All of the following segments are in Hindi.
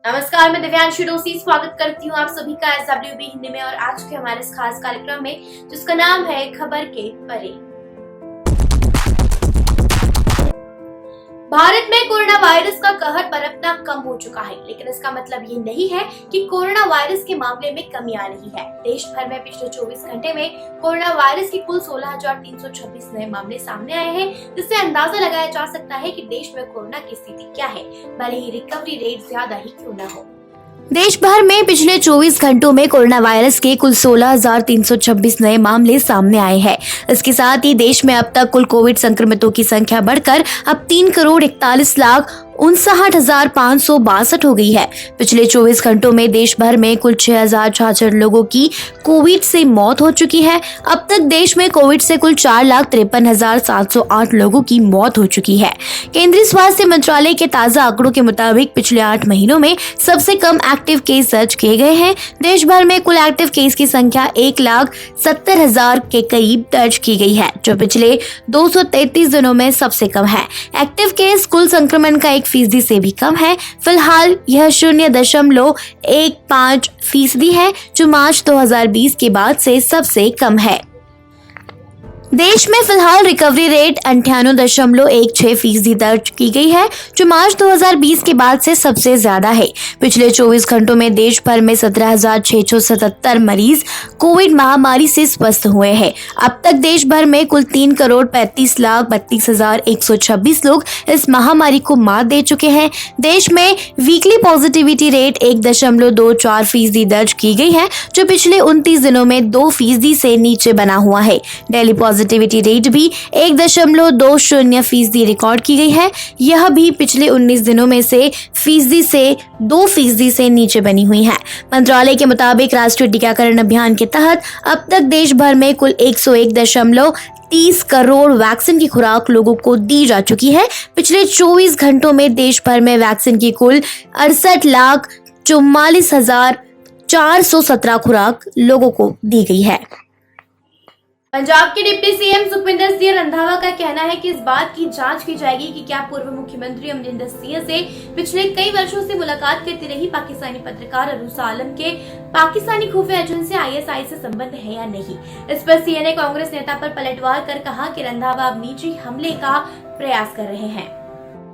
नमस्कार, मैं दिव्यांशु डोसी स्वागत करती हूँ आप सभी का SWB हिंदी में। और आज के हमारे इस खास कार्यक्रम में जिसका नाम है खबर के परे। भारत में कोरोना वायरस का कहर बरतना कम हो चुका है, लेकिन इसका मतलब ये नहीं है कि कोरोना वायरस के मामले में कमी आ रही है। देश भर में पिछले 24 घंटे में कोरोना वायरस के कुल 16,326 नए मामले सामने आए हैं, जिससे अंदाजा लगाया जा सकता है कि देश में कोरोना की स्थिति क्या है, भले ही रिकवरी रेट ज्यादा ही क्यों न हो। देश भर में पिछले 24 घंटों में कोरोना वायरस के कुल 16,326 नए मामले सामने आए हैं। इसके साथ ही देश में अब तक कुल कोविड संक्रमितों की संख्या बढ़कर अब 3,41,59,562 हो गई है। पिछले 24 घंटों में देश भर में कुल 6,066 लोगों की कोविड से मौत हो चुकी है। अब तक देश में कोविड से कुल 4,53,708 लोगों की मौत हो चुकी है। केंद्रीय स्वास्थ्य मंत्रालय के ताजा आंकड़ों के मुताबिक पिछले 8 महीनों में सबसे कम एक्टिव केस दर्ज किए गए हैं। देश भर में कुल एक्टिव केस की संख्या 1,70,000 के करीब दर्ज की गई है, जो पिछले 233 दिनों में सबसे कम है। एक्टिव केस कुल संक्रमण का 1% से भी कम है। फिलहाल यह 0.15% है, जो मार्च 2020 के बाद से सबसे कम है। देश में फिलहाल रिकवरी रेट 98.16% दर्ज की गई है, जो मार्च 2020 के बाद से सबसे ज्यादा है। पिछले 24 घंटों में देश भर में 17,677 मरीज कोविड महामारी से स्वस्थ हुए हैं। अब तक देश भर में कुल 3,35,32,126 लोग इस महामारी को मात दे चुके हैं। देश में वीकली पॉजिटिविटी रेट 1.24% दर्ज की गई है, जो पिछले 29 दिनों में 2% से नीचे बना हुआ है। डेली पॉजिटिविटी रेट भी 1.20% रिकॉर्ड की गई है। यह भी पिछले 19 दिनों में से 2% से नीचे बनी हुई है। मंत्रालय के मुताबिक राष्ट्रीय टीकाकरण अभियान के तहत अब तक देश भर में कुल 101.30 करोड़ वैक्सीन की खुराक लोगों को दी जा चुकी है। पिछले 24 घंटों में देश भर में वैक्सीन की कुल 68,44,417 खुराक लोगों को दी गई है। पंजाब के डिप्टी सीएम सुखविंदर सिंह रंधावा का कहना है कि इस बात की जांच की जाएगी कि क्या पूर्व मुख्यमंत्री अमरिंदर सिंह से पिछले कई वर्षों से मुलाकात करती रही पाकिस्तानी पत्रकार अरूसा आलम के पाकिस्तानी खुफिया एजेंसी ISI से संबंध है या नहीं। इस पर सीएम ने कांग्रेस नेता पर पलटवार कर कहा कि रंधावा अब निजी हमले का प्रयास कर रहे हैं।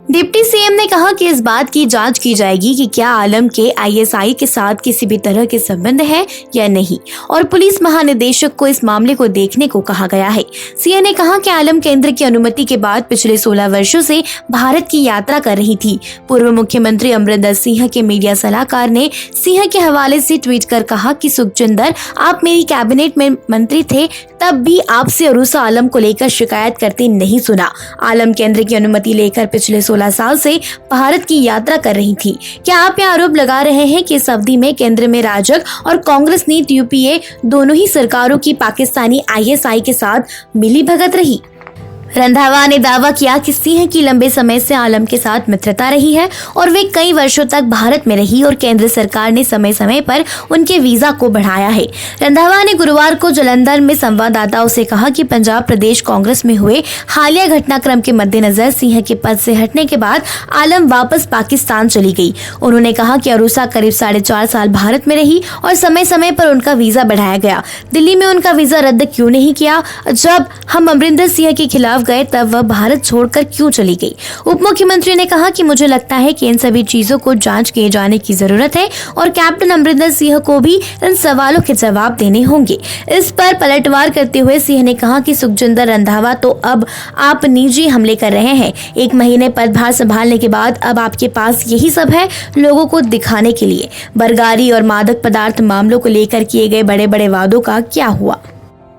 डिप्टी सीएम ने कहा कि इस बात की जांच की जाएगी कि क्या आलम के ISI के साथ किसी भी तरह के संबंध है या नहीं, और पुलिस महानिदेशक को इस मामले को देखने को कहा गया है। सीएम ने कहा कि आलम केंद्र की अनुमति के बाद पिछले 16 वर्षों से भारत की यात्रा कर रही थी। पूर्व मुख्यमंत्री अमरिंदर सिंह के मीडिया सलाहकार ने सिंह के हवाले से ट्वीट कर कहा कि सुखजिंदर, आप मेरी कैबिनेट में मंत्री थे, तब भी आपसे अरूसा आलम को लेकर शिकायत करते नहीं सुना। आलम केंद्र की अनुमति लेकर पिछले 16 साल से भारत की यात्रा कर रही थी। क्या आप यह आरोप लगा रहे हैं कि इस अवधि में केंद्र में राजग और कांग्रेस नीति UPA दोनों ही सरकारों की पाकिस्तानी ISI के साथ मिली भगत रही? रंधावा ने दावा किया कि सिंह की लंबे समय से आलम के साथ मित्रता रही है और वे कई वर्षों तक भारत में रही और केंद्र सरकार ने समय समय पर उनके वीजा को बढ़ाया है। रंधावा ने गुरुवार को जालंधर में संवाददाताओं से कहा कि पंजाब प्रदेश कांग्रेस में हुए हालिया घटनाक्रम के मद्देनजर सिंह के पद से हटने के बाद आलम वापस पाकिस्तान चली गई। उन्होंने कहा कि अरूसा करीब 4.5 साल भारत में रही और समय समय पर उनका वीजा बढ़ाया गया। दिल्ली में उनका वीजा रद्द क्यों नहीं किया? जब हम अमरिंदर सिंह के खिलाफ गए तब वह भारत छोड़कर क्यों चली गई? उप मुख्यमंत्री ने कहा कि मुझे लगता है कि इन सभी चीजों को जांच किए जाने की जरूरत है और कैप्टन अमरिंदर सिंह को भी इन सवालों के जवाब देने होंगे। इस पर पलटवार करते हुए सिंह ने कहा कि सुखजिंदर रंधावा, तो अब आप निजी हमले कर रहे हैं। 1 महीने पदभार संभालने के बाद अब आपके पास यही सब है लोगों को दिखाने के लिए। बरगारी और मादक पदार्थ मामलों को लेकर किए गए बड़े बड़े वादों का क्या हुआ?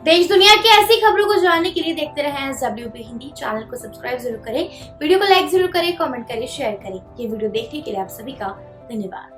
देश दुनिया की ऐसी खबरों को जानने के लिए देखते रहें SWB हिंदी। चैनल को सब्सक्राइब जरूर करें, वीडियो को लाइक जरूर करें, कमेंट करें, शेयर करें। ये वीडियो देखने के लिए आप सभी का धन्यवाद।